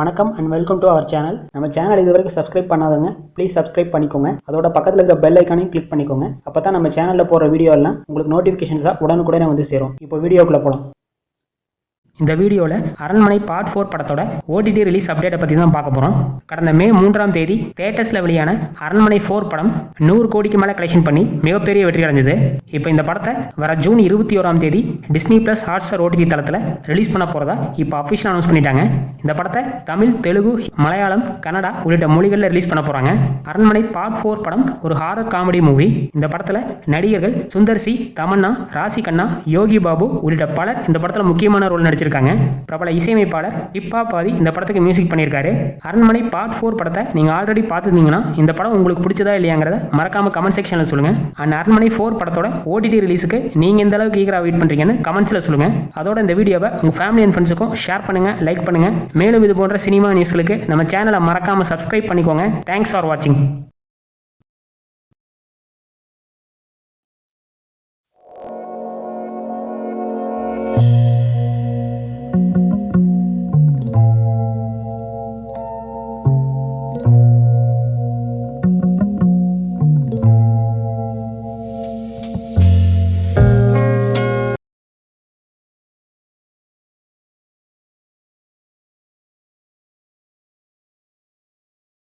வணக்கம் and welcome to our channel. நம்ம channel இது வரைக்கும் சப்ஸ்கிரைப் பண்ணாதவங்க ப்ளீஸ் சப்ஸ்கிரைப் பண்ணிக்கோங்க. அதோட பக்கத்தில் இருக்கிற பெல் ஐக்கானையும் கிளிக் பண்ணிக்கோங்க. அப்போ தான் நம்ம சேனலில் போகிற வீடியோ எல்லாம் உங்களுக்கு நோட்டிஃபிகேஷன்ஸாக உடனுக்குடனே வந்து சேரும். இப்போ வீடியோக்குள்ளே போகலாம். இந்த வீடியோவில் அரண்மனை பார்ட் 4 படத்தோட ஓடிடி ரிலீஸ் அப்டேட்டை பற்றி தான் பார்க்க போகிறோம். கடந்த மே 3ஆம் தேதி தியேட்டர்ஸில் வெளியான அரண்மனை 4 படம் 100 கோடிக்கு மேலே கலெக்ஷன் பண்ணி மிகப்பெரிய வெற்றி அடைஞ்சது. இப்போ இந்த படத்தை வர ஜூன் 21ஆம் தேதி டிஸ்னி பிளஸ் ஹாட்ஸ்டார் ஓடிடி தளத்தில் ரிலீஸ் பண்ண போகிறதா இப்போ அஃபிஷியல் அனௌன்ஸ் பண்ணிட்டாங்க. இந்த படத்தை தமிழ், தெலுங்கு, மலையாளம், கன்னடா உள்ளிட்ட மொழிகளில் ரிலீஸ் பண்ண போகிறாங்க. அரண்மனை பார்ட் 4 படம் ஒரு ஹாரர் காமெடி மூவி. இந்த படத்தில் நடிகர்கள் சுந்தர் சி, தமன்னா, ராசி கண்ணா, யோகி பாபு உள்ளிட்ட பலர் இந்த படத்தில் முக்கியமான ரோல் நடிச்சிருக்காங்க. பிரபல இசையமைப்பாளர் ஹிப்ஹாப் ஆதி இந்த படத்துக்கு மியூசிக் பண்ணியிருக்காரு. அரண்மனை பார்ட் 4 படத்தை நீங்க ஆல்ரெடி பார்த்துருந்தீங்கன்னா இந்த படம் உங்களுக்கு பிடிச்சதா இல்லையாங்கிறத மறக்காம கமெண்ட் செக்ஷன்ல சொல்லுங்க. அண்ட் அரண்மனை 4 படத்தோட ஓடிடி ரிலீஸுக்கு நீங்க எந்த அளவுக்கு ஈகரா வெயிட் பண்றீங்கன்னு கமெண்ட்ஸ்ல சொல்லுங்க. அதோட இந்த வீடியோவை உங்க ஃபேமிலி அண்ட் ஃப்ரெண்ட்ஸுக்கும் ஷேர் பண்ணுங்க, லைக் பண்ணுங்க. மேலும் இது போன்ற சினிமா நியூஸ்களுக்கு நம்ம சேனலை மறக்காம சப்ஸ்கிரைப் பண்ணிக்கோங்க. தேங்க்ஸ் ஃபார் வாட்சிங்.